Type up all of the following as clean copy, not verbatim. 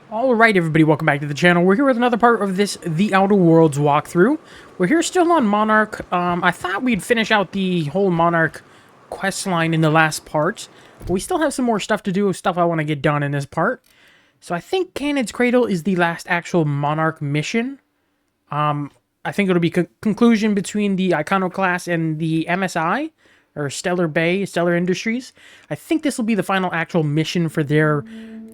Alright everybody, welcome back to the channel. We're here with another part of this The Outer Worlds walkthrough. We're here still on Monarch. I thought we'd finish out the whole Monarch quest line in the last part. But we still have some more stuff to do, stuff I want to get done in this part. So I think Cannon's Cradle is the last actual Monarch mission. I think it'll be conclusion between the Iconoclasts and the MSI, or Stellar Bay, Stellar Industries. I think this will be the final actual mission for their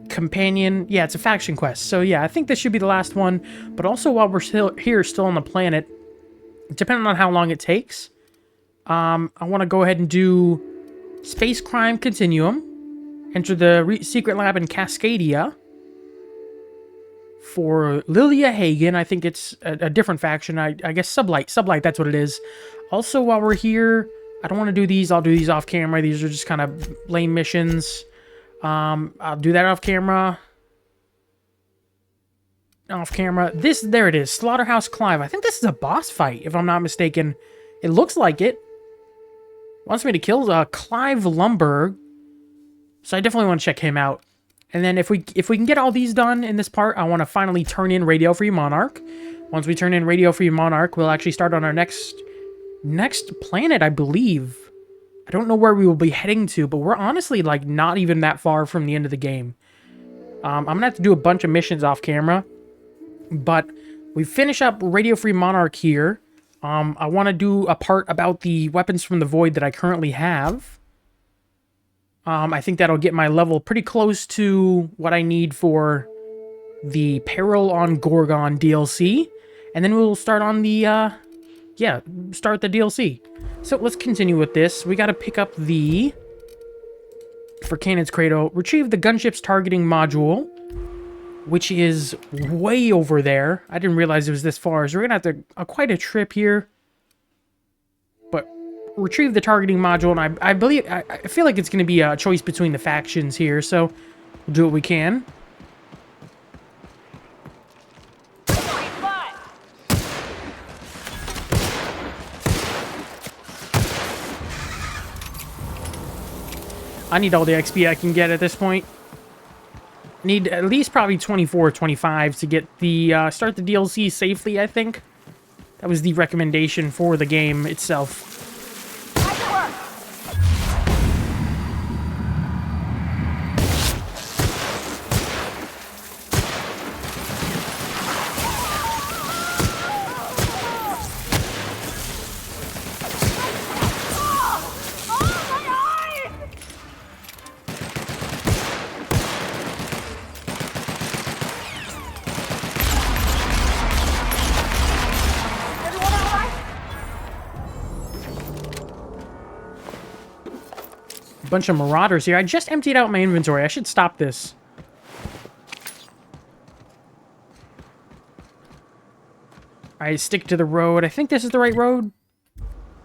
companion. Yeah, it's a faction quest. So yeah, I think this should be the last one. But also while we're still here, still on the planet, depending on how long it takes, I want to go ahead and do Space Crime Continuum. Enter the secret lab in Cascadia. For Lilia Hagen, I think it's a different faction. I guess Sublight. Sublight, that's what it is. Also, while we're here, I don't want to do these. I'll do these off camera. These are just kind of lame missions. I'll do that off camera. Off camera. There it is. Slaughterhouse Clive. I think this is a boss fight, if I'm not mistaken. It looks like it. Wants me to kill Clive Lumberg. So I definitely want to check him out. And then if we can get all these done in this part, I want to finally turn in Radio Free Monarch. Once we turn in Radio Free Monarch, we'll actually start on our next planet, I believe. I don't know where we will be heading to, but we're honestly, like, not even that far from the end of the game. I'm going to have to do a bunch of missions off camera. But we finish up Radio Free Monarch here. I want to do a part about the weapons from the void that I currently have. I think that'll get my level pretty close to what I need for the Peril on Gorgon DLC. And then we'll start on the, start the DLC. So let's continue with this. We got to pick up for Cannon's Cradle, retrieve the gunship's targeting module, which is way over there. I didn't realize it was this far, so we're going to have to, quite a trip here. But retrieve the targeting module, and I feel like it's going to be a choice between the factions here, so we'll do what we can. I need all the XP I can get at this point. Need at least probably 24 or 25 to get the start the DLC safely, I think. That was the recommendation for the game itself. Bunch of marauders here. I just emptied out my inventory. I should stop this. I stick to the road. I think this is the right road.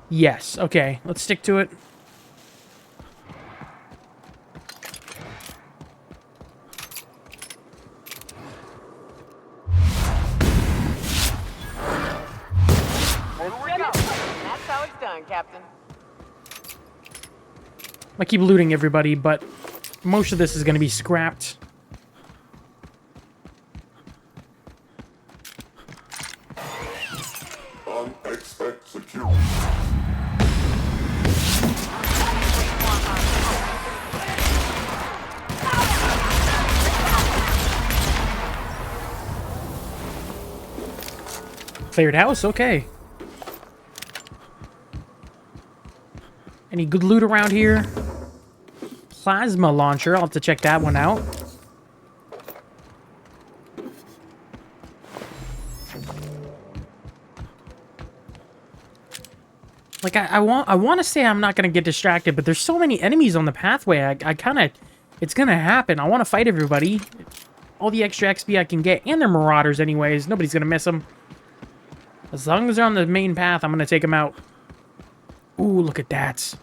Yes. Okay. Let's stick to it. That's how it's done, Captain. I keep looting everybody, but most of this is going to be scrapped. Unexpect secure. Cleared house? Okay. Any good loot around here? Plasma launcher. I'll have to check that one out. Like, I want to say I'm not going to get distracted, but there's so many enemies on the pathway. I kind of... It's going to happen. I want to fight everybody. All the extra XP I can get. And they're marauders anyways. Nobody's going to miss them. As long as they're on the main path, I'm going to take them out. Ooh, look at that.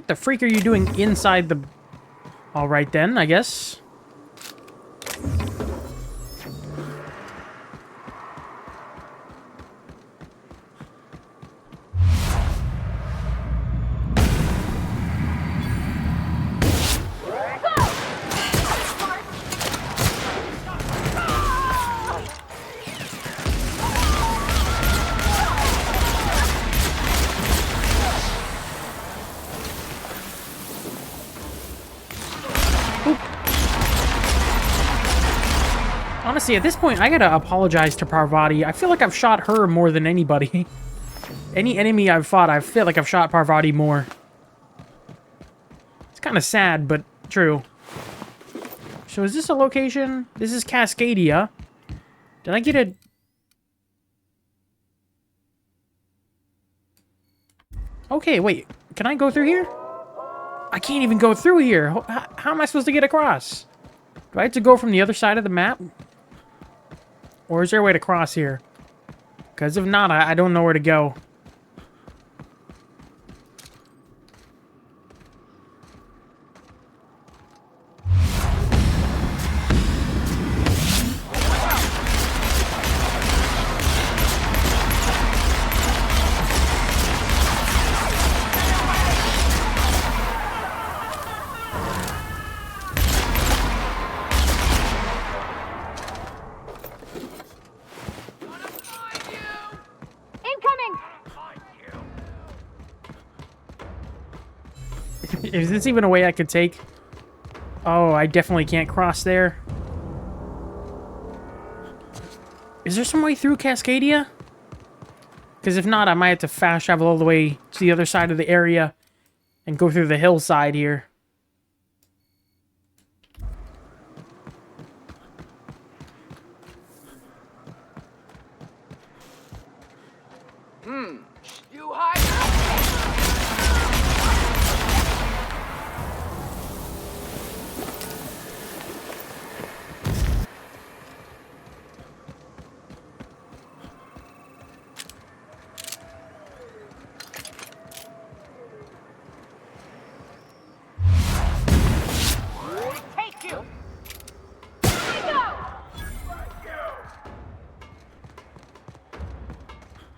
What the freak are you doing inside the... Alright then, I guess. Honestly, at this point, I gotta apologize to Parvati. I feel like I've shot her more than anybody. Any enemy I've fought, I feel like I've shot Parvati more. It's kind of sad, but true. So is this a location? This is Cascadia. Did I get a... Okay, wait. Can I go through here? I can't even go through here. How am I supposed to get across? Do I have to go from the other side of the map? Or is there a way to cross here? Because if not, I don't know where to go. Is this even a way I could take? Oh, I definitely can't cross there. Is there some way through Cascadia? Because if not, I might have to fast travel all the way to the other side of the area and go through the hillside here. You hide. Take you.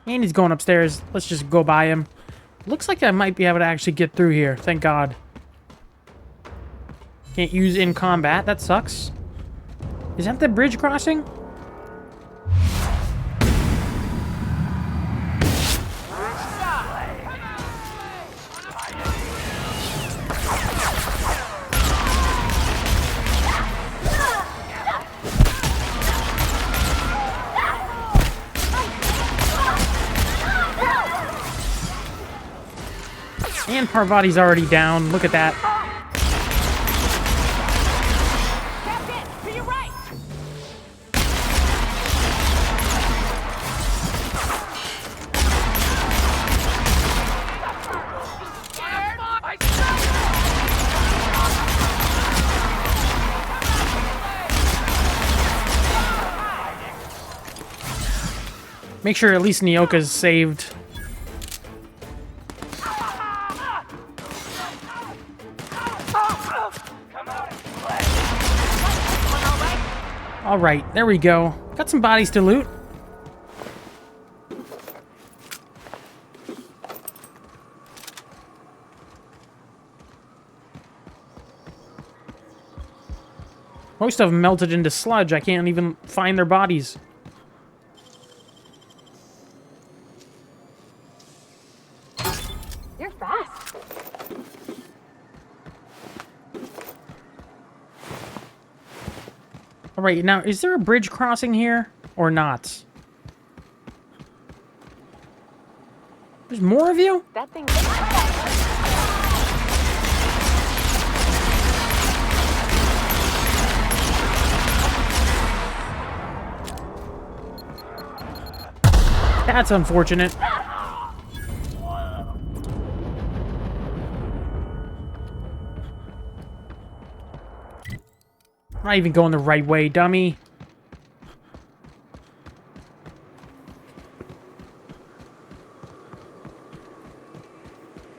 And he's going upstairs. Let's just go by him. Looks like I might be able to actually get through here. Thank God. Can't use in combat. That sucks. Is that the bridge crossing? And Parvati's already down. Look at that. Captain, to your right. Make sure at least Nyoka's saved. Alright, there we go. Got some bodies to loot. Most of them melted into sludge. I can't even find their bodies. You're fast. Alright, now, is there a bridge crossing here? Or not? There's more of you? That thing. That's unfortunate. I'm not even going the right way, dummy.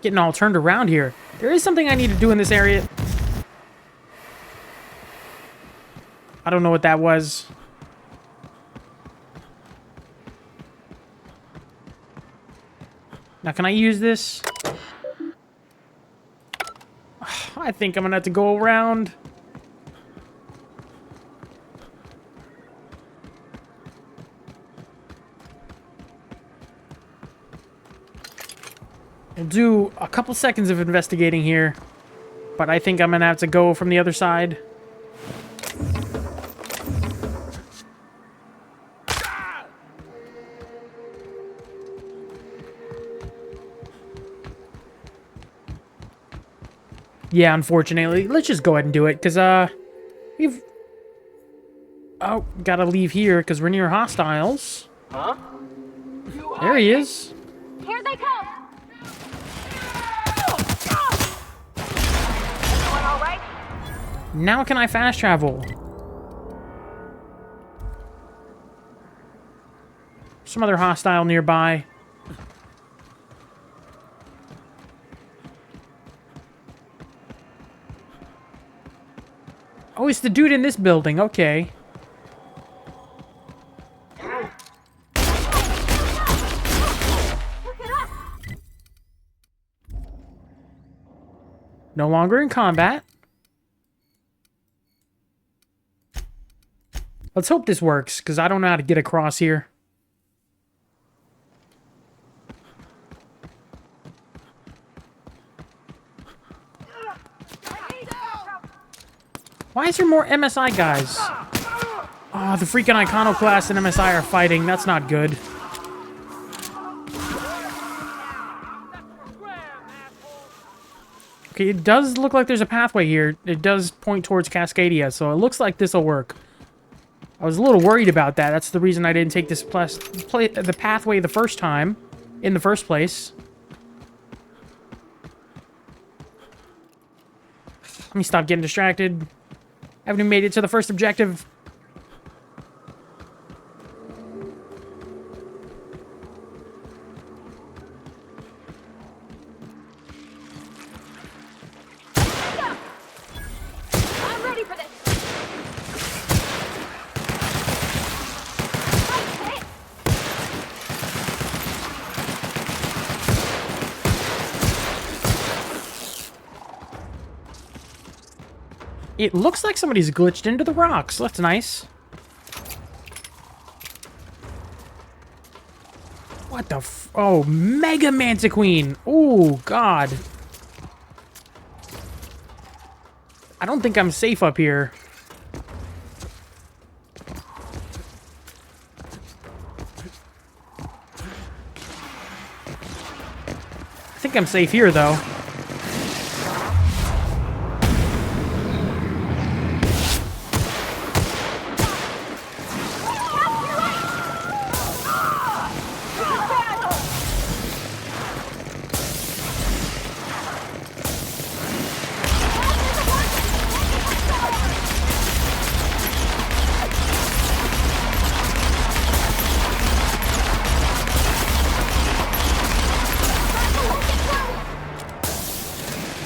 Getting all turned around here. There is something I need to do in this area. I don't know what that was. Now, can I use this? I think I'm gonna have to go around. We'll do a couple seconds of investigating here, but I think I'm gonna have to go from the other side. Yeah, unfortunately. Let's just go ahead and do it, because, we've... Oh, gotta leave here, because we're near hostiles. Huh? There he is. Here they come! Everyone all right? Now can I fast travel? Some other hostile nearby. Oh, it's the dude in this building. Okay. No longer in combat. Let's hope this works, because I don't know how to get across here. Why is there more MSI guys? Oh, the freaking Iconoclasts and MSI are fighting. That's not good. Okay, it does look like there's a pathway here. It does point towards Cascadia, so it looks like this will work. I was a little worried about that. That's the reason I didn't take this the pathway the first time, in the first place. Let me stop getting distracted. Haven't even made it to the first objective. I'm ready for this! It looks like somebody's glitched into the rocks. That's nice. What the f... Oh, Mega Mantiqueen. Oh, God. I don't think I'm safe up here. I think I'm safe here, though.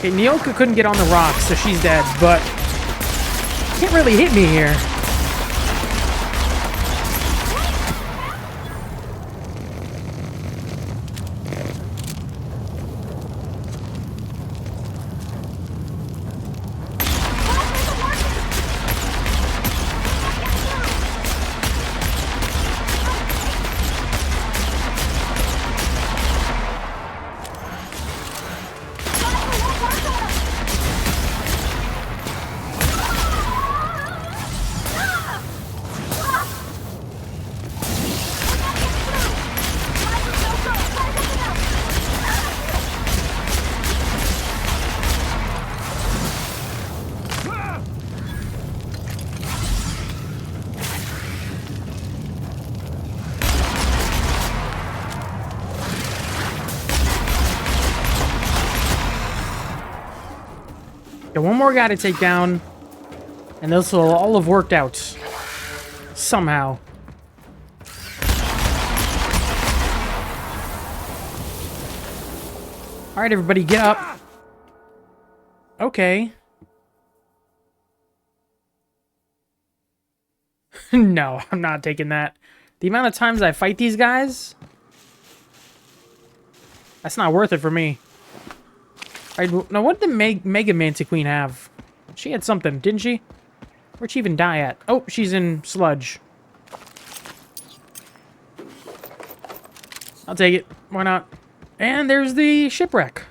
Okay, Nyoka couldn't get on the rocks, so she's dead, but... Can't really hit me here. Got one more guy to take down, and this will all have worked out. Somehow. Alright, everybody, get up. Okay. No, I'm not taking that. The amount of times I fight these guys, that's not worth it for me. Alright, now what did the Mega Manta Queen have? She had something, didn't she? Where'd she even die at? Oh, she's in sludge. I'll take it. Why not? And there's the shipwreck.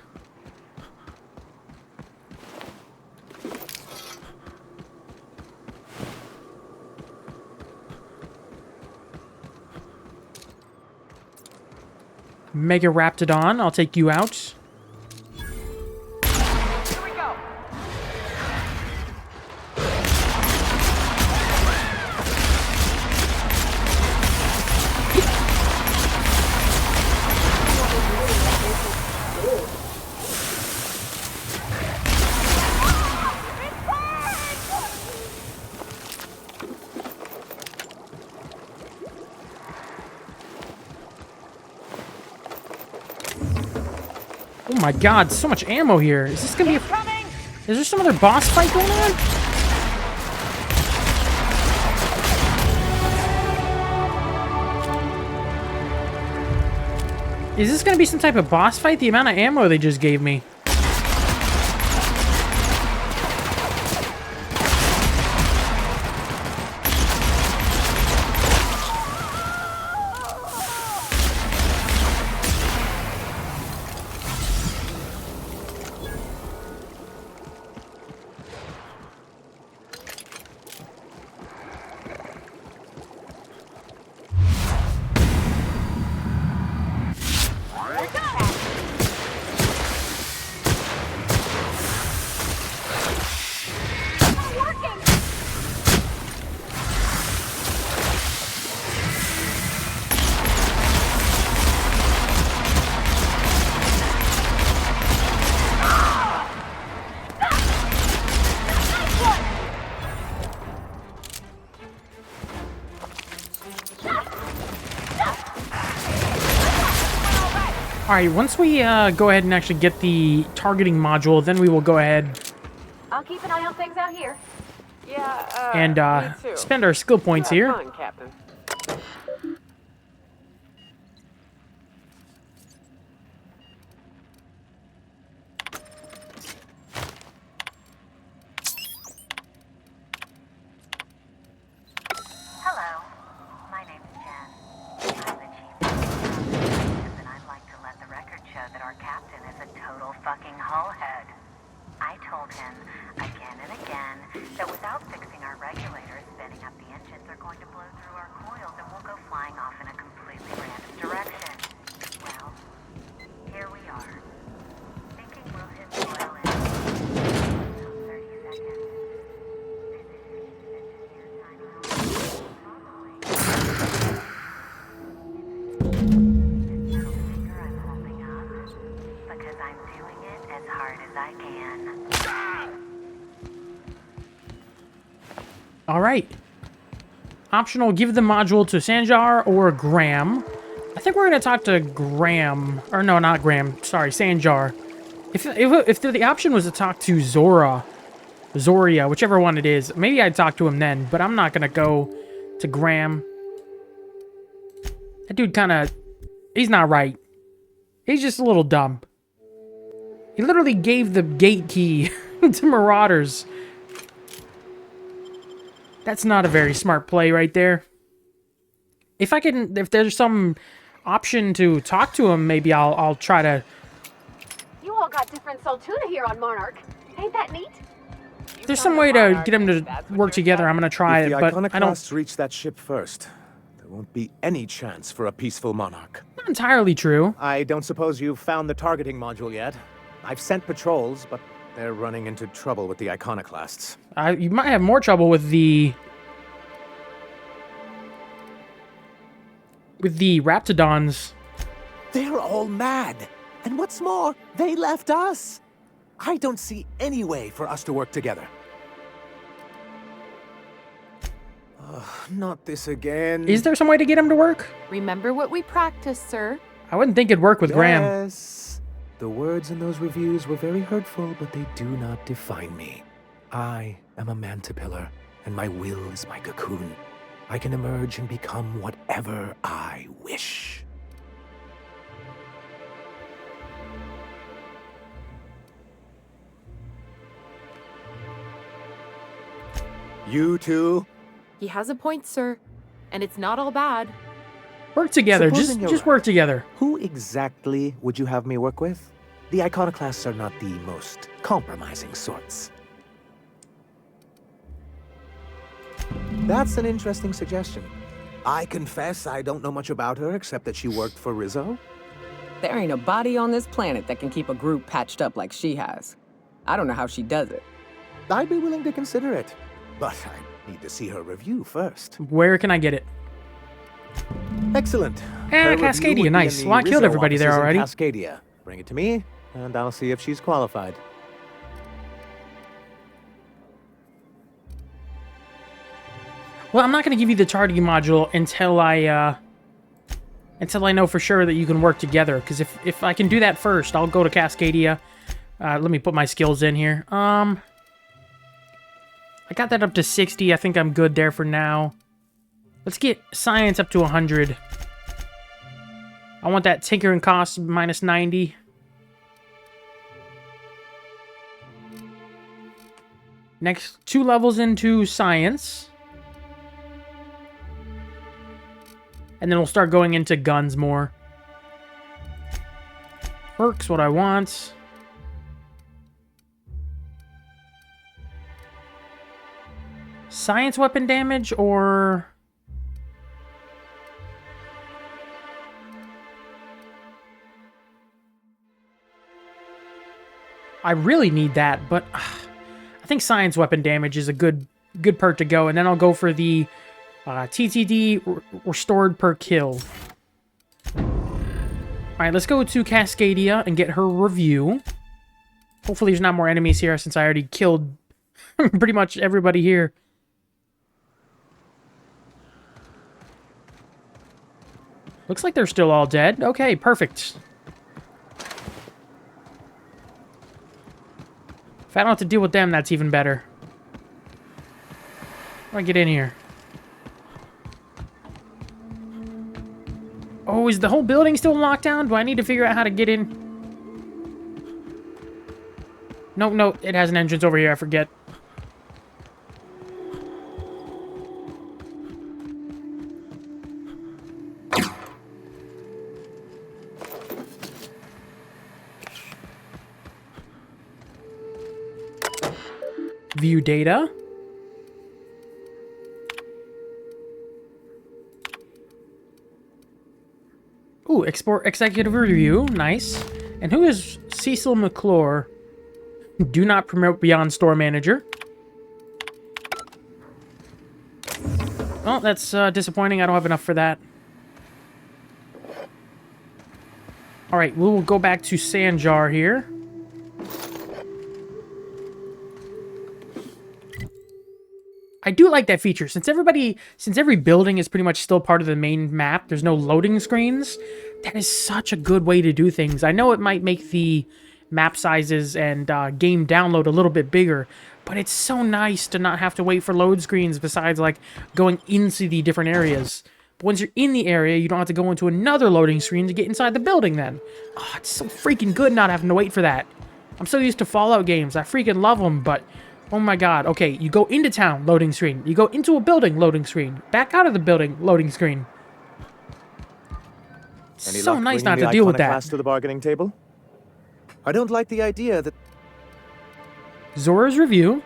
Mega Raptidon, I'll take you out. Here we go. Oh my god, so much ammo here. Is this gonna be Coming. Is there some other boss fight going on? Is this gonna be some type of boss fight? The amount of ammo they just gave me. Alright, once we go ahead and actually get the targeting module, then we will go ahead I'll keep an eye on things out here. Yeah, and me too. spend our skill points Have here. fun, Captain. Hello, my name's Jen. I'm the chief of operations, and I'd like to let the record show that our captain is a total fucking hullhead. I told him again and again that without fixing our regulators, spinning up the engines are going to blow through our coils and we'll go flying off in a completely random direction. Well, here we are. Thinking we'll hit oil in 30 seconds. This is engineer signing off. Probably. This middle finger I'm holding up because I'm doing it as hard as I can. Alright. Optional, give the module to Sanjar or Graham. I think we're going to talk to Graham. Or no, not Graham. Sorry, Sanjar. If the option was to talk to Zoria, whichever one it is, maybe I'd talk to him then, but I'm not going to go to Graham. That dude kind of... He's not right. He's just a little dumb. He literally gave the gate key to Marauders. That's not a very smart play right there. If there's some option to talk to him, maybe I'll try to... You all got different Soltuna here on Monarch. Ain't that neat? If there's some way to get them to work together, I'm gonna try If it, the but I don't... Iconoclasts reach that ship first, there won't be any chance for a peaceful monarch. Not entirely true. I don't suppose you've found the targeting module yet. I've sent patrols, but they're running into trouble with the Iconoclasts. You might have more trouble with the Raptidons. They're all mad! And what's more, they left us! I don't see any way for us to work together. Not this again. Is there some way to get him to work? Remember what we practiced, sir. I wouldn't think it'd work with Graham. Yes. The words in those reviews were very hurtful, but they do not define me. I am a mantipillar, and my will is my cocoon. I can emerge and become whatever I wish. You two? He has a point, sir. And it's not all bad. Work together. Supposing you're Just right. work together. Who exactly would you have me work with? The Iconoclasts are not the most compromising sorts. That's an interesting suggestion. I confess I don't know much about her except that she worked for Rizzo. There ain't a body on this planet that can keep a group patched up like she has. I don't know how she does it. I'd be willing to consider it, but I need to see her review first. Where can I get it? Excellent. Eh, Her review Cascadia, would be in nice. the Well, I killed Rizzo everybody there offices in already. Cascadia. Bring it to me, and I'll see if she's qualified. Well, I'm not going to give you the charting module until I know for sure that you can work together. Because if I can do that first, I'll go to Cascadia. Let me put my skills in here. I got that up to 60. I think I'm good there for now. Let's get science up to 100. I want that tinkering cost minus 90. Next 2 levels into science. And then we'll start going into guns more. Perks, what I want. Science weapon damage, or... I really need that, but... I think science weapon damage is a good perk to go. And then I'll go for the... TTD restored per kill. Alright, let's go to Cascadia and get her review. Hopefully there's not more enemies here since I already killed pretty much everybody here. Looks like they're still all dead. Okay, perfect. If I don't have to deal with them, that's even better. How do I get in here? Oh, is the whole building still locked down? Do I need to figure out how to get in? No, it has an entrance over here. I forget. View data. Ooh, export executive review. Nice. And who is Cecil McClure? Do not promote beyond store manager. Oh, that's disappointing. I don't have enough for that. Alright, we will go back to Sanjar here. I do like that feature. Since every building is pretty much still part of the main map, there's no loading screens. That is such a good way to do things. I know it might make the map sizes and game download a little bit bigger, but it's so nice to not have to wait for load screens besides, like, going into the different areas. But once you're in the area, you don't have to go into another loading screen to get inside the building then. Oh, it's so freaking good not having to wait for that. I'm so used to Fallout games. I freaking love them, but... oh my god. Okay, you go into town, loading screen. You go into a building, loading screen. Back out of the building, loading screen. Any So luck nice bringing not the to deal with that. Iconoclasts to the bargaining table? I don't like the idea that... Zora's review.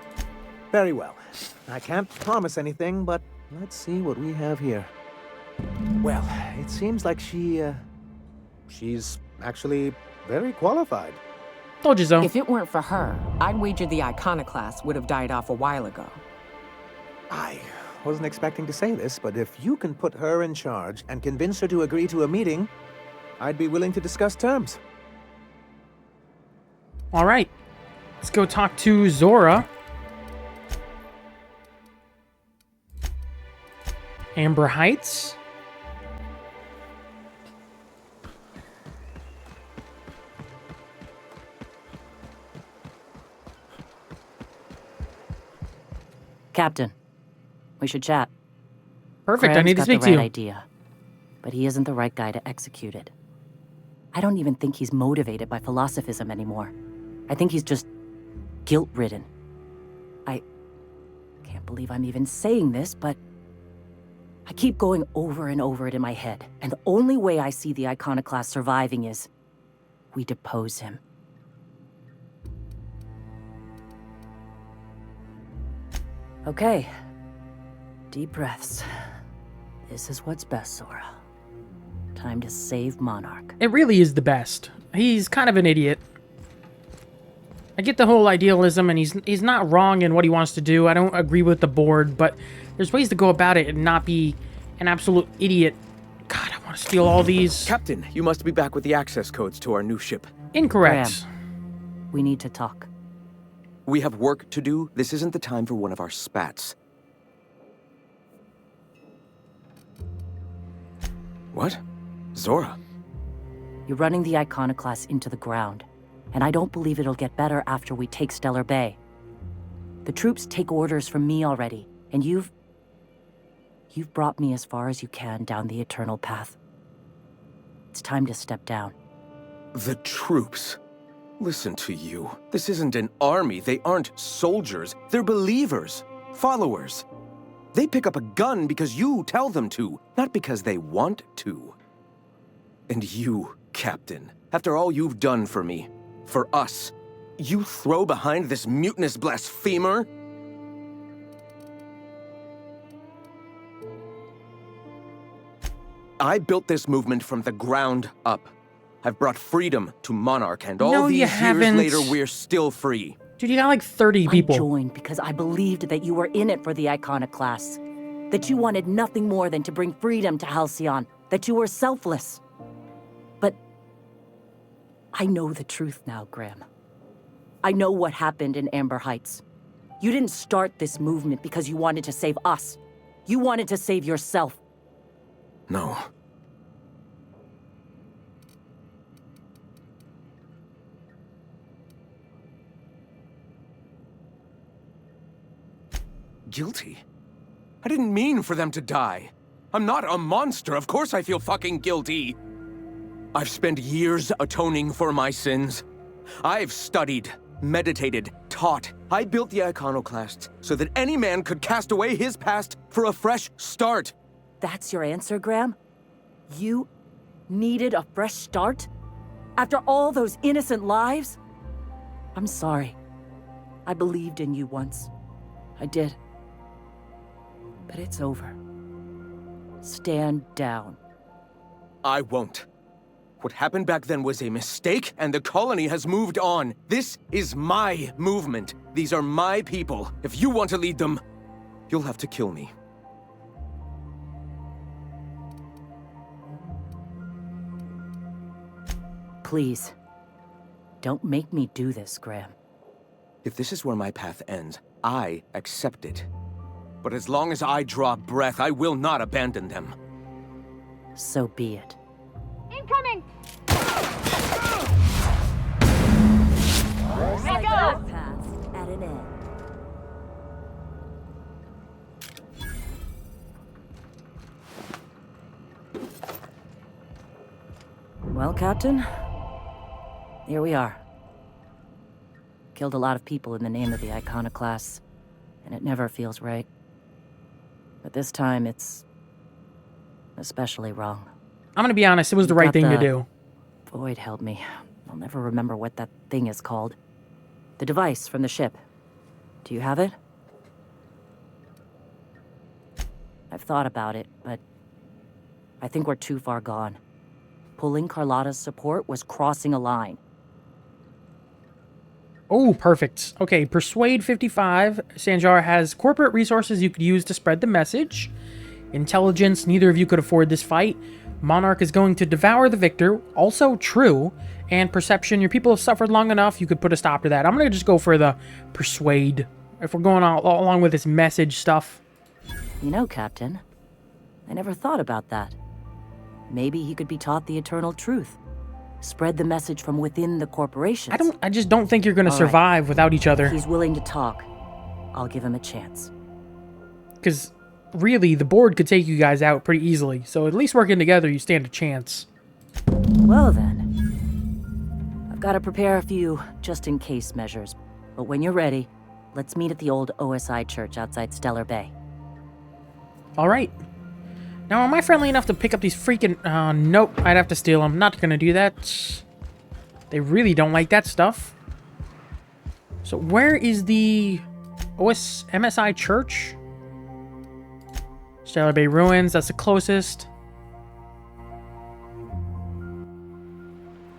Very well. I can't promise anything, but let's see what we have here. Well, it seems like she's actually very qualified. Told you so. If it weren't for her, I'd wager the Iconoclasts would have died off a while ago. I wasn't expecting to say this, but if you can put her in charge and convince her to agree to a meeting, I'd be willing to discuss terms. Alright. Let's go talk to Zora. Amber Heights. Captain, we should chat. Perfect, I Graham's need to got speak the to right you. idea, but he isn't the right guy to execute it. I don't even think he's motivated by philosophism anymore. I think he's just guilt-ridden. I can't believe I'm even saying this, but I keep going over and over it in my head, and the only way I see the Iconoclast surviving is we depose him. Okay. Deep breaths. This is what's best, Sora. Time to save Monarch. It really is the best. He's kind of an idiot. I get the whole idealism, and he's not wrong in what he wants to do. I don't agree with the board, but there's ways to go about it and not be an absolute idiot. God, I want to steal all these. Captain, you must be back with the access codes to our new ship. Incorrect. We need to talk. We have work to do. This isn't the time for one of our spats. What? Zora? You're running the Iconoclasts into the ground, and I don't believe it'll get better after we take Stellar Bay. The troops take orders from me already, and you've brought me as far as you can down the eternal path. It's time to step down. The troops? Listen to you. This isn't an army. They aren't soldiers. They're believers. Followers. They pick up a gun because you tell them to, not because they want to. And you, Captain, after all you've done for me, for us, you throw behind this mutinous blasphemer? I built this movement from the ground up. I've brought freedom to Monarch, and all No, these you years haven't. later, we're still free. Dude, you got like 30 people. I joined because I believed that you were in it for the Iconoclasts. That you wanted nothing more than to bring freedom to Halcyon. That you were selfless. But I know the truth now, Graham. I know what happened in Amber Heights. You didn't start this movement because you wanted to save us. You wanted to save yourself. No. Guilty? I didn't mean for them to die. I'm not a monster. Of course I feel fucking guilty. I've spent years atoning for my sins. I've studied, meditated, taught. I built the Iconoclasts so that any man could cast away his past for a fresh start. That's your answer, Graham? You needed a fresh start? After all those innocent lives? I'm sorry. I believed in you once. I did. But it's over. Stand down. I won't. What happened back then was a mistake, and the colony has moved on. This is my movement. These are my people. If you want to lead them, you'll have to kill me. Please. Don't make me do this, Graham. If this is where my path ends, I accept it. But as long as I draw breath, I will not abandon them. So be it. Incoming! Let go! Path at an end. Well, Captain, here we are. Killed a lot of people in the name of the Iconoclasts, and it never feels right. But this time, it's especially wrong. I'm gonna be honest, it was the You right got thing to the do. Void held me. I'll never remember what that thing is called. The device from the ship. Do you have it? I've thought about it, but I think we're too far gone. Pulling Carlotta's support was crossing a line. Oh, perfect. Okay, Persuade 55. Sanjar has corporate resources you could use to spread the message. Intelligence, neither of you could afford this fight. Monarch is going to devour the victor, also true. And perception, your people have suffered long enough, you could put a stop to that. I'm going to just go for the Persuade, if we're going along with this message stuff. You know, Captain, I never thought about that. Maybe he could be taught the eternal truth. Spread the message from within the corporations. I just don't think you're going to All right. survive without each other. If he's willing to talk, I'll give him a chance. Because really, the board could take you guys out pretty easily. So at least working together, you stand a chance. Well then. I've got to prepare a few just-in-case measures. But when you're ready, let's meet at the old OSI church outside Stellar Bay. All right. Now, am I friendly enough to pick up these freaking... nope, I'd have to steal them. Not gonna do that. They really don't like that stuff. So where is the MSI church? Stellar Bay Ruins, that's the closest.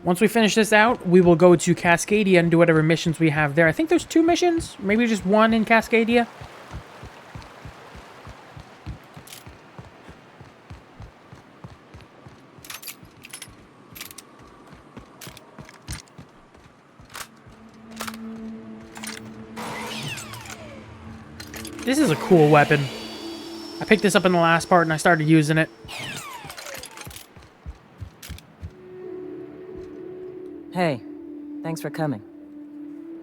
Once we finish this out, we will go to Cascadia and do whatever missions we have there. I think there's 2 missions. Maybe just 1 in Cascadia. This is a cool weapon. I picked this up in the last part and I started using it. Hey, thanks for coming.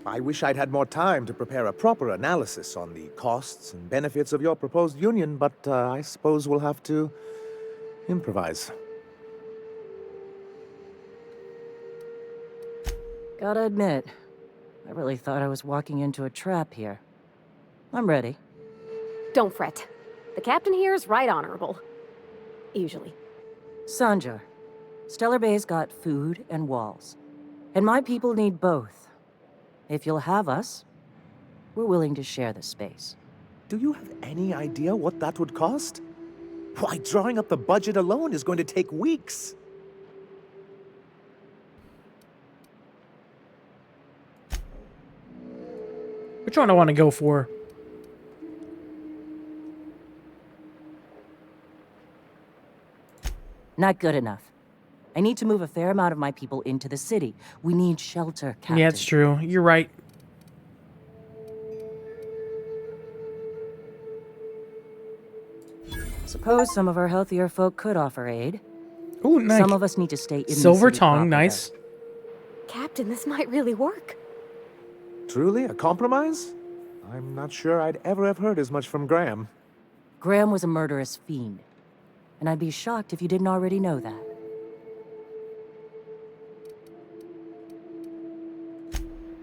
I wish I'd had more time to prepare a proper analysis on the costs and benefits of your proposed union, but I suppose we'll have to improvise. Gotta admit, I really thought I was walking into a trap here. I'm ready. Don't fret. The captain here is right honorable. Usually. Sanjar, Stellar Bay's got food and walls. And my people need both. If you'll have us, we're willing to share the space. Do you have any idea what that would cost? Why, drawing up the budget alone is going to take weeks. Which one do I want to go for? Not good enough. I need to move a fair amount of my people into the city. We need shelter, Captain. Yeah, it's true. You're right. Suppose some of our healthier folk could offer aid. Ooh, nice. Some of us need to stay in Silver the city tongue, proper. nice. Captain, this might really work. Truly, a compromise? I'm not sure I'd ever have heard as much from Graham. Graham was a murderous fiend. And I'd be shocked if you didn't already know that.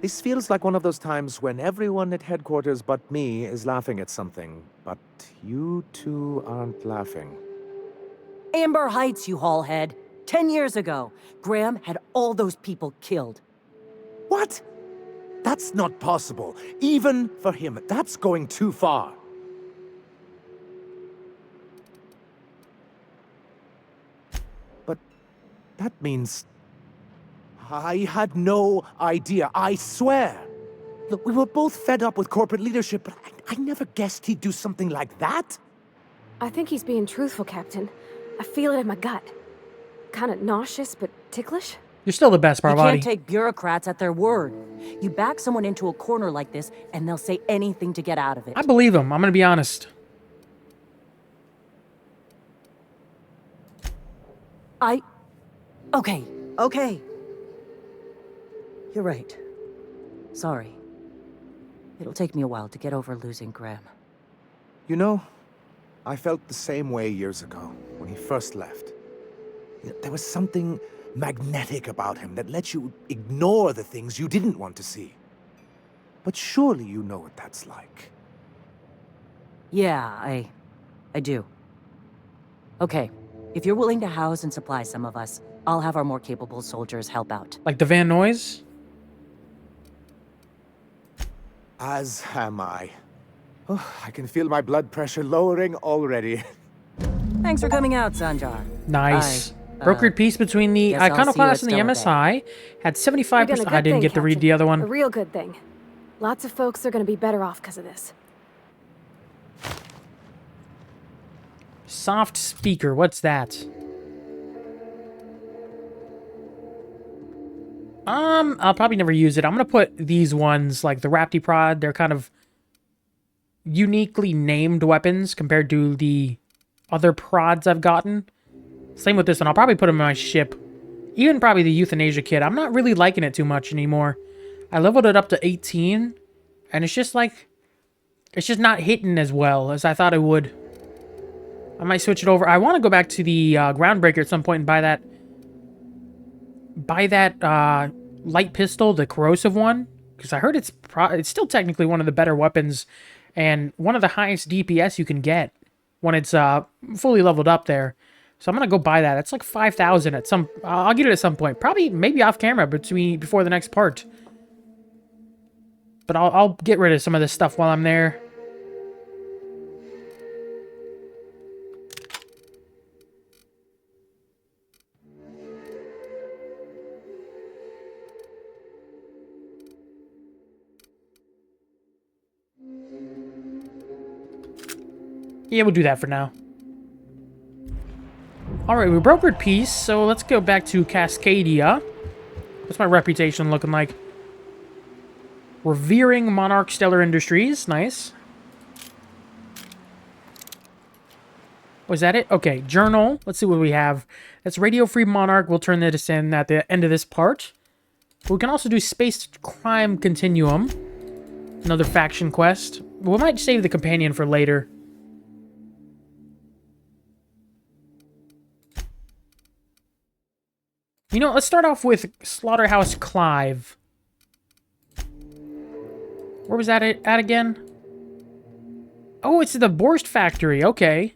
This feels like one of those times when everyone at headquarters but me is laughing at something, but you two aren't laughing. Amber Heights, you haulhead. 10 years ago, Graham had all those people killed. What? That's not possible. Even for him, that's going too far. But that means... I had no idea, I swear. Look, we were both fed up with corporate leadership, but I never guessed he'd do something like that. I think he's being truthful, Captain. I feel it in my gut. Kind of nauseous, but ticklish. You're still the best, You Parvati. can't take bureaucrats at their word. You back someone into a corner like this, and they'll say anything to get out of it. I believe him. I'm gonna be honest. Okay. You're right. Sorry. It'll take me a while to get over losing Graham. You know, I felt the same way years ago, when he first left. There was something magnetic about him that let you ignore the things you didn't want to see. But surely you know what that's like. Yeah, I do. Okay, if you're willing to house and supply some of us, I'll have our more capable soldiers help out. Like the Van Noys? As am I. Oh, I can feel my blood pressure lowering already. Thanks for coming out, Sanjar. Nice. Brokered peace between the guess I'll see you Iconoclasts at and the Stellar MSI. Had 75%. You're doing a I good didn't thing, get to read Captain. the other A one. real good thing. Lots of folks are going to be better off because of this. Soft speaker. What's that? I'll probably never use it. I'm gonna put these ones, like the Rapti Prod. They're kind of uniquely named weapons compared to the other prods I've gotten. Same with this one. I'll probably put them in my ship. Even probably the Euthanasia kit. I'm not really liking it too much anymore. I leveled it up to 18, and it's just like It's just not hitting as well as I thought it would. I might switch it over. I want to go back to the Groundbreaker at some point and buy that light pistol, the corrosive one, because I heard it's still technically one of the better weapons and one of the highest DPS you can get when it's fully leveled up there. So I'm gonna go buy that. It's like 5,000 at some. I'll get it at some point. Probably maybe off camera before the next part. But I'll get rid of some of this stuff while I'm there. Yeah, we'll do that for now. Alright, we brokered peace, so let's go back to Cascadia. What's my reputation looking like? Revering Monarch Stellar Industries. Nice. Was that it? Okay, journal. Let's see what we have. That's Radio Free Monarch. We'll turn this in at the end of this part. But we can also do Space Crime Continuum. Another faction quest. We might save the companion for later. You know, let's start off with Slaughterhouse Clive. Where was that at again? Oh, it's the Borst Factory. Okay.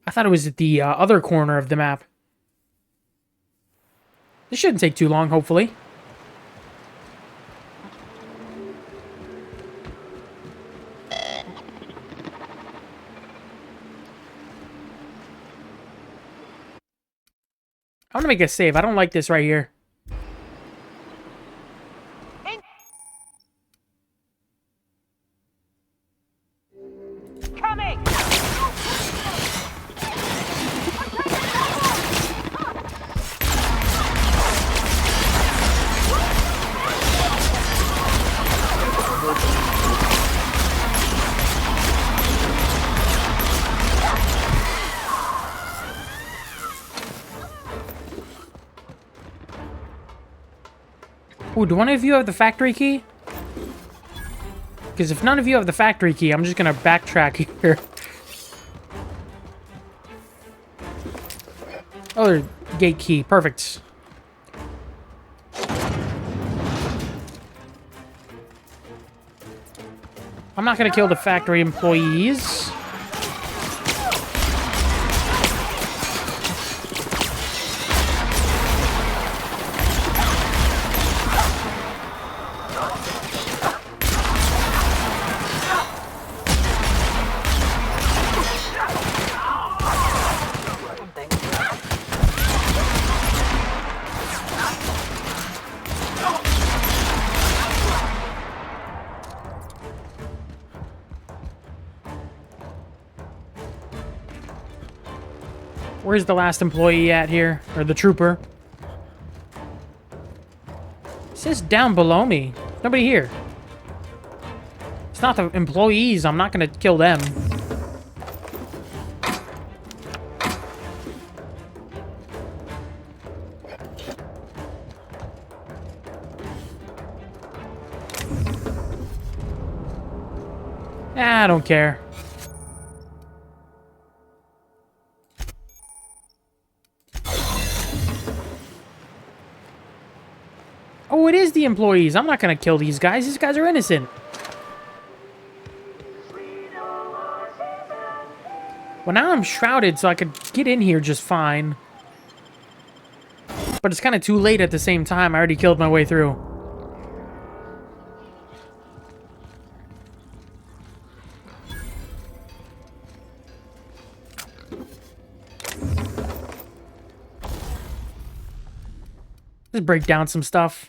I thought it was at the other corner of the map. This shouldn't take too long, hopefully. I'm gonna make a save. I don't like this right here. Coming! Ooh, do one of you have the factory key? Because if none of you have the factory key, I'm just gonna backtrack here. Oh, gate key. Perfect. I'm not gonna kill the factory employees. Where's the last employee at here? Or the trooper? It says down below me. Nobody here. It's not the employees. I'm not gonna kill them. I don't care. Oh, it is the employees. I'm not gonna kill these guys. These guys are innocent. Well, now I'm shrouded, so I could get in here just fine. But it's kind of too late at the same time. I already killed my way through. Let's break down some stuff.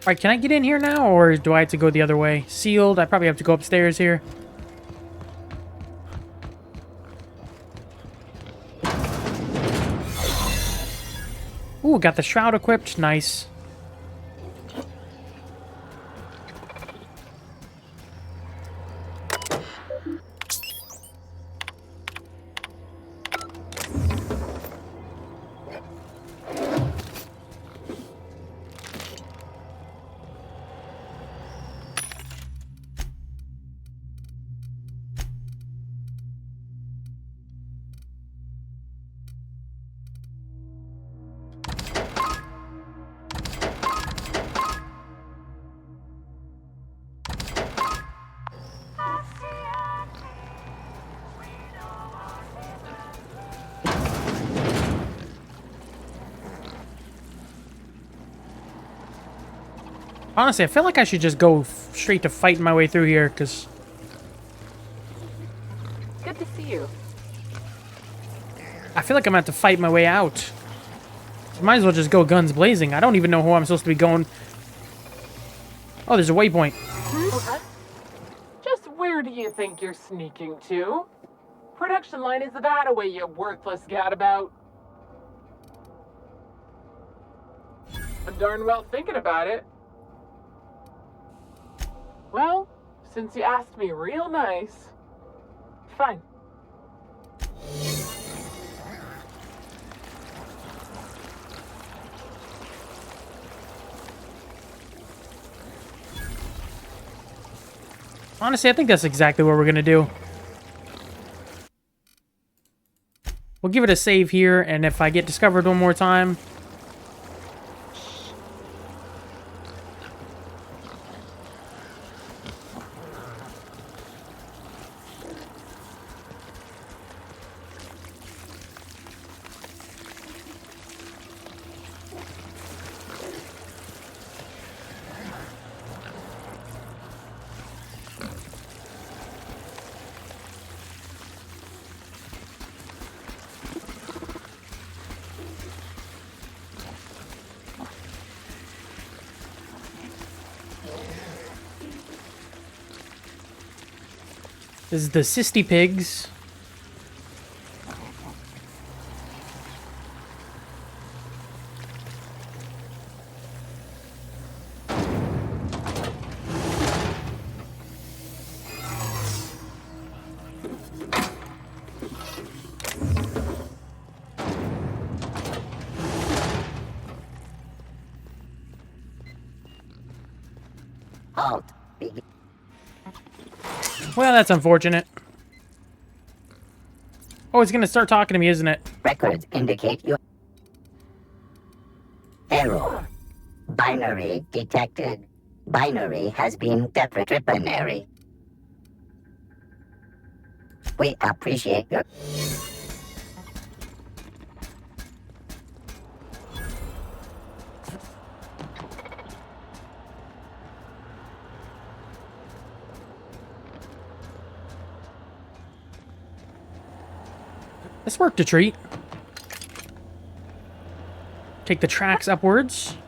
Alright, can I get in here now, or do I have to go the other way? Sealed. I probably have to go upstairs here. Ooh, got the shroud equipped. Nice. Honestly, I feel like I should just go straight to fighting my way through here, because... Good to see you. I feel like I'm going to have to fight my way out. So might as well just go guns blazing. I don't even know who I'm supposed to be going... Oh, there's a waypoint. What? Just where do you think you're sneaking to? Production line is that away, you worthless gadabout. I'm darn well thinking about it. Well, since you asked me real nice, fine. Honestly, I think that's exactly what we're going to do. We'll give it a save here, and if I get discovered one more time... This is the Cysty Pigs. Halt. Well, that's unfortunate. Oh, it's gonna start talking to me, isn't it? Records indicate your error. Binary detected. Binary has been disciplinary. We appreciate your... This worked a treat. Take the tracks upwards.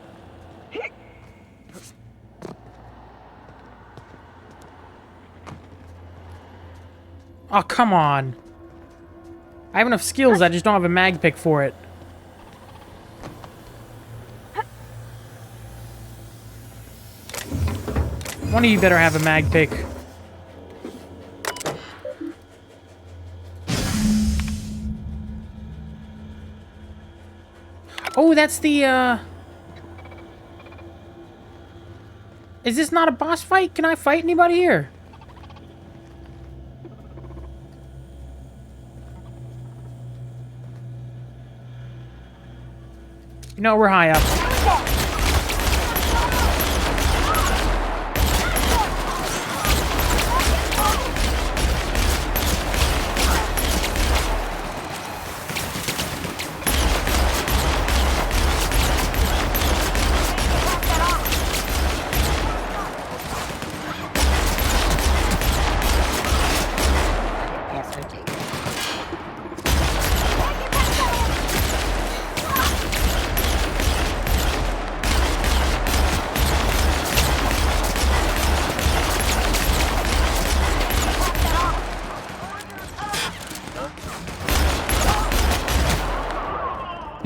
Oh, come on. I have enough skills, I just don't have a mag pick for it. One of you better have a mag pick. Oh, that's the, Is this not a boss fight? Can I fight anybody here? You know, we're high up.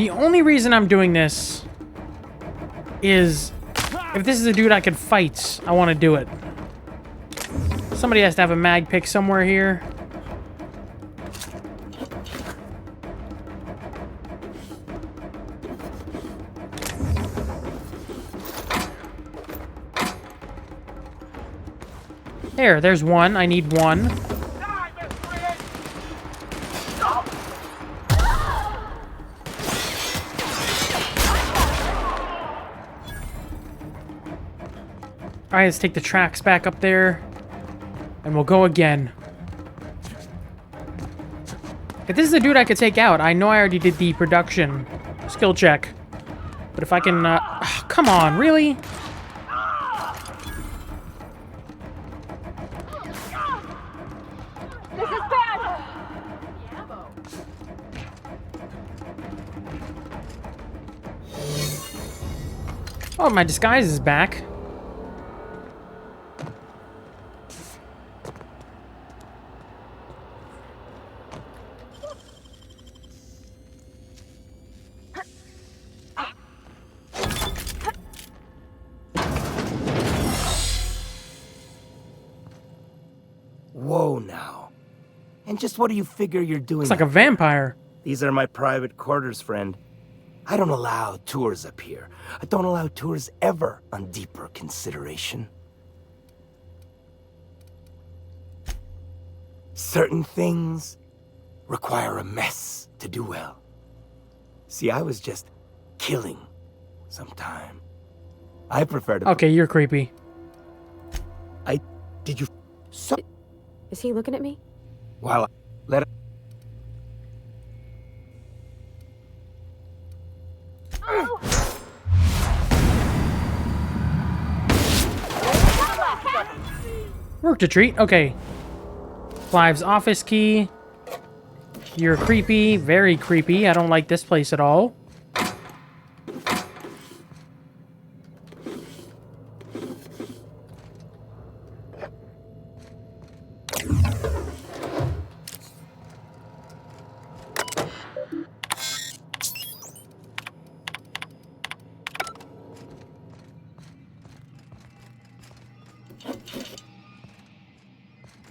The only reason I'm doing this is if this is a dude I could fight, I want to do it. Somebody has to have a mag pick somewhere here. There's one. I need one. Alright, let's take the tracks back up there. And we'll go again. If this is a dude I could take out, I know I already did the production skill check. But if I can, oh, come on, really? This is bad! Oh, my disguise is back. Whoa now. And just what do you figure you're doing? It's like a vampire. These are my private quarters, friend. I don't allow tours up here. I don't allow tours ever on deeper consideration. Certain things require a mess to do well. See, I was just killing sometime. I prefer to... Okay, you're creepy. Did you... So... Is he looking at me? While let... Work to treat. Okay. Clive's office key. You're creepy. Very creepy. I don't like this place at all.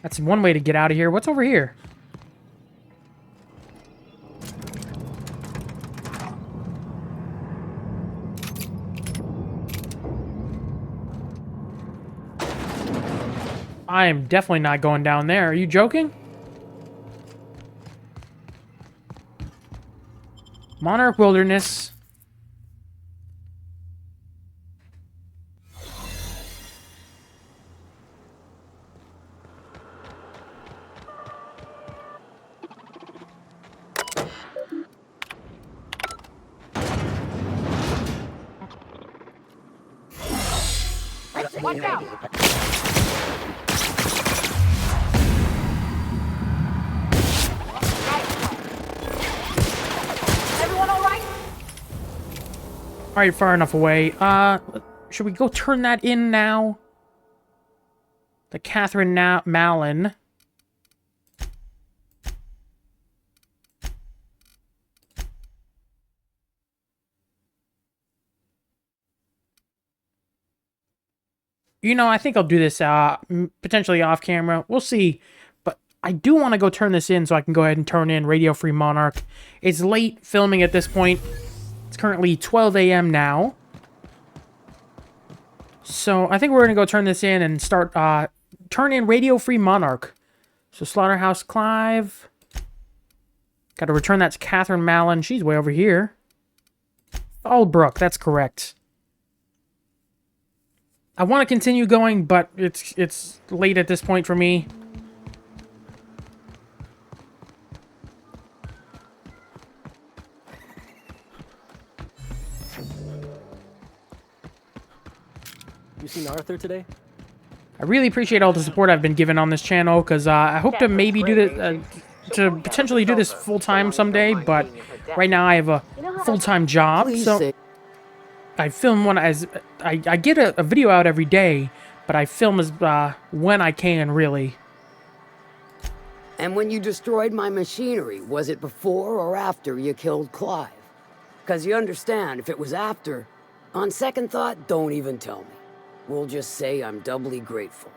That's one way to get out of here. What's over here? I am definitely not going down there. Are you joking? Monarch Wilderness. Watch out! Everyone all right? All right, far enough away. Should we go turn that in now? The Catherine Malin. You know, I think I'll do this potentially off camera. We'll see. But I do want to go turn this in so I can go ahead and turn in Radio Free Monarch. It's late filming at this point. It's currently 12 a.m. now. So I think we're going to go turn this in and start turn in Radio Free Monarch. So Slaughterhouse Clive. Got to return that to Catherine Malin. She's way over here. Aldbrook, that's correct. I want to continue going, but it's late at this point for me. You seen Arthur today? I really appreciate all the support I've been given on this channel, because I hope to maybe do this, to potentially do this full-time someday, but right now I have a full-time job, so I film I get a video out every day, but I film as when I can, really. And when you destroyed my machinery, was it before or after you killed Clive? Because you understand, if it was after, on second thought, don't even tell me. We'll just say I'm doubly grateful.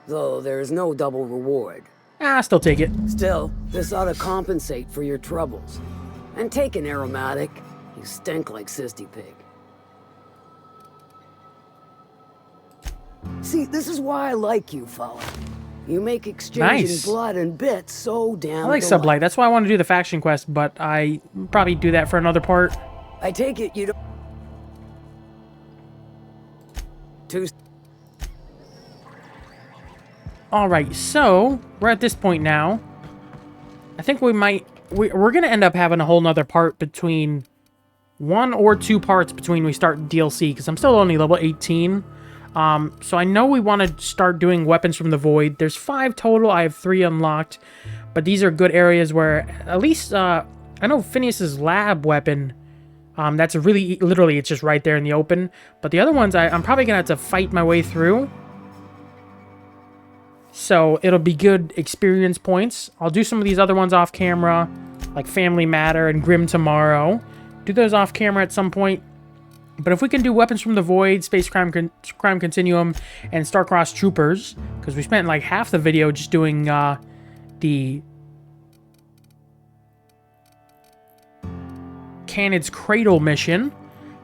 Though there's no double reward. Ah, still take it. Still, this ought to compensate for your troubles. And take an aromatic. You stink like Sisty Pig. See, this is why I like you, fella. You make exchanging Nice. blood and bits so damn I like delightful. Sublight. That's why I want to do the faction quest, but I probably do that for another part. I take it you don't... Alright, so we're at this point now. I think we might... We're going to end up having a whole nother part between... 1 or 2 parts between we start DLC, because I'm still only level 18. So I know we want to start doing Weapons from the Void. There's 5 total. I have 3 unlocked. But these are good areas where, at least, I know Phineas's lab weapon, that's really, literally, it's just right there in the open. But the other ones, I'm probably going to have to fight my way through. So it'll be good experience points. I'll do some of these other ones off camera, like Family Matter and Grim Tomorrow. Do those off camera at some point. But if we can do Weapons from the Void, Space Crime Continuum, and Star-Crossed Troopers, because we spent like half the video just doing the Canid's Cradle mission.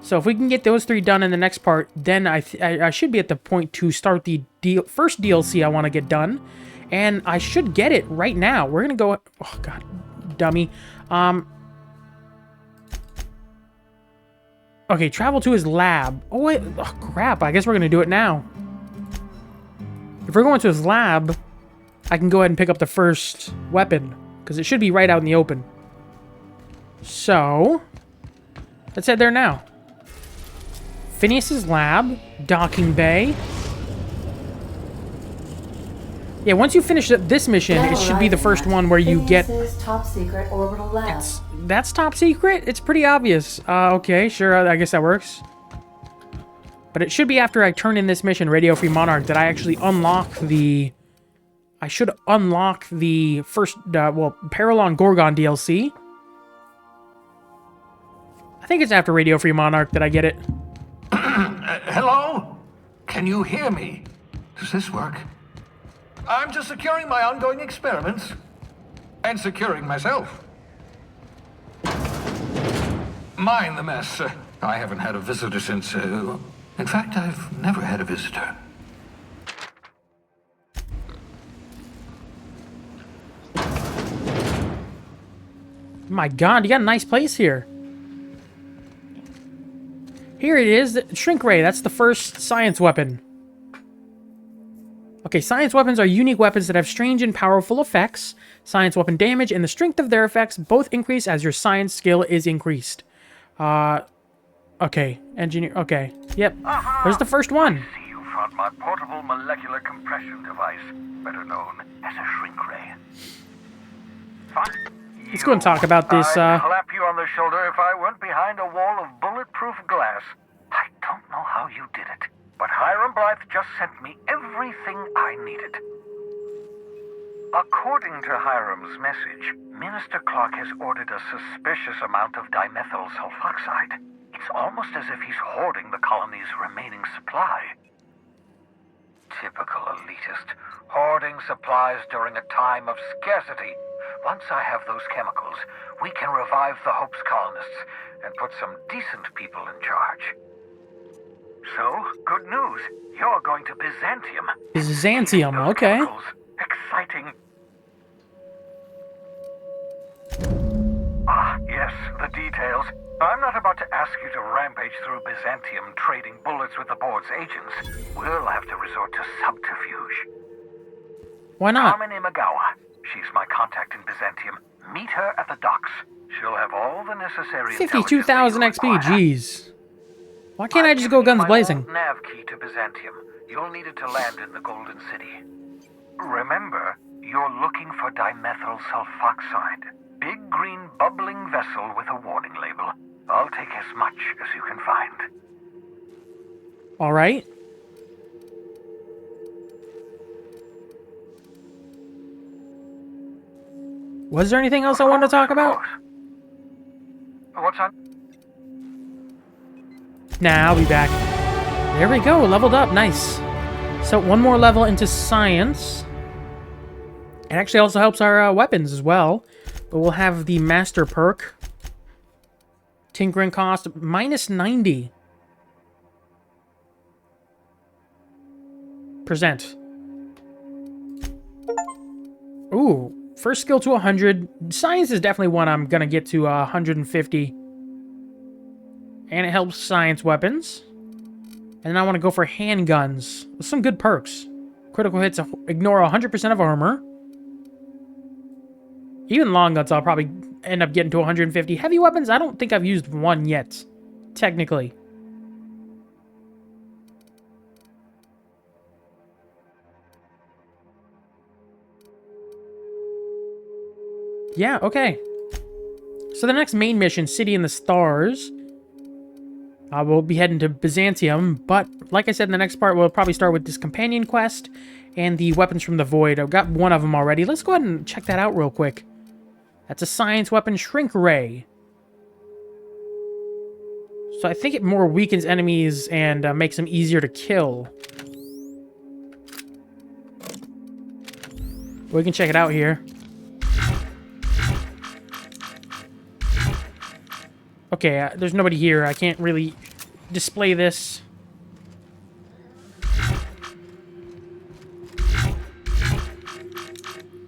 So if we can get those 3 done in the next part, then I should be at the point to start the first DLC I want to get done. And I should get it right now. We're going to go... Oh, God. Dummy. Okay, travel to his lab. Oh, wait. Oh, crap. I guess we're going to do it now. If we're going to his lab, I can go ahead and pick up the first weapon, because it should be right out in the open. So, let's head there now. Phineas's lab, docking bay. Yeah, once you finish this mission, it should be the first one where you get... top secret orbital lab. That's top secret? It's pretty obvious. Okay, sure, I guess that works. But it should be after I turn in this mission, Radio Free Monarch, that I actually unlock the... I should unlock the first, well, Paralon Gorgon DLC. I think it's after Radio Free Monarch that I get it. Hello? Can you hear me? Does this work? I'm just securing my ongoing experiments. And securing myself. Mind the mess. I haven't had a visitor since... in fact, I've never had a visitor. My God, you got a nice place here. Here it is, the Shrink Ray. That's the first science weapon. Okay, science weapons are unique weapons that have strange and powerful effects. Science weapon damage and the strength of their effects both increase as your science skill is increased. Okay, engineer, okay. Yep, there's the first one. I see you found my portable molecular compression device, better known as a shrink ray. Let's go and talk about this, I'd clap you on the shoulder if I went behind a wall of bulletproof glass. I don't know how you did it, but Hiram Blythe just sent me everything I needed. According to Hiram's message, Minister Clark has ordered a suspicious amount of dimethyl sulfoxide. It's almost as if he's hoarding the colony's remaining supply. Typical elitist, hoarding supplies during a time of scarcity. Once I have those chemicals, we can revive the Hope's colonists and put some decent people in charge. So, good news. You're going to Byzantium. Byzantium, okay. Exciting. Ah, yes, the details. I'm not about to ask you to rampage through Byzantium trading bullets with the board's agents. We'll have to resort to subterfuge. Why not? Carmen Imagawa. She's my contact in Byzantium. Meet her at the docks. She'll have all the necessary 52,000 XP, jeez. Why can't I just go guns blazing? Nav key to Byzantium. You'll need it to land in the Golden City. Remember, you're looking for dimethyl sulfoxide. Big green bubbling vessel with a warning label. I'll take as much as you can find. All right. Was there anything else I wanted to talk about? What's on? Nah, I'll be back. There we go, leveled up, nice. So one more level into science. It actually also helps our weapons as well. But we'll have the master perk. Tinkering cost minus 90%. Ooh, first skill to 100. Science is definitely one I'm gonna get to 150. And it helps science weapons. And I want to go for handguns with some good perks. Critical hits ignore 100% of armor. Even long guns I'll probably end up getting to 150. Heavy weapons, I don't think I've used one yet. Technically. Yeah, okay. So the next main mission, City in the Stars. We'll be heading to Byzantium, but like I said in the next part, we'll probably start with this companion quest and the weapons from the void. I've got one of them already. Let's go ahead and check that out real quick. That's a science weapon, Shrink Ray. So I think it more weakens enemies and makes them easier to kill. We can check it out here. Okay, there's nobody here. I can't really display this.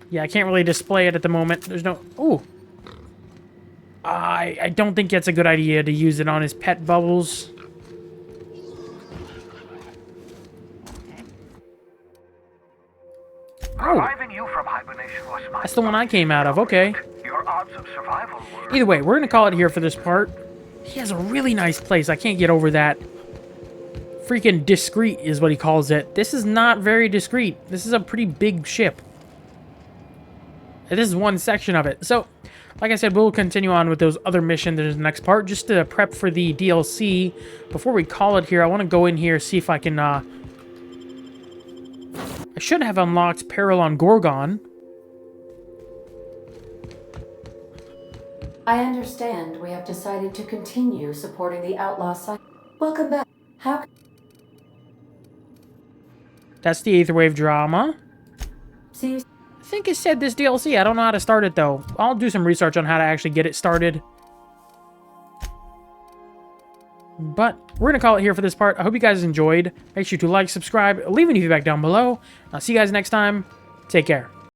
Yeah, I can't really display it at the moment. There's no... Ooh. I don't think it's a good idea to use it on his pet bubbles. Reviving you from hibernation was my... That's the one I came out of. Okay. Your odds of survival were... Either way, we're going to call it here for this part. He has a really nice place. I can't get over that. Freaking discreet is what he calls it. This is not very discreet. This is a pretty big ship. This is one section of it. So, like I said, we'll continue on with those other missions in the next part. Just to prep for the DLC. Before we call it here, I want to go in here, see if I can... I should have unlocked Peril on Gorgon. I understand we have decided to continue supporting the outlaw side. Welcome back. How? That's the Aetherwave drama. See. I think it said this DLC. I don't know how to start it, though. I'll do some research on how to actually get it started. But we're going to call it here for this part. I hope you guys enjoyed. Make sure to like, subscribe, leave any feedback down below. I'll see you guys next time. Take care.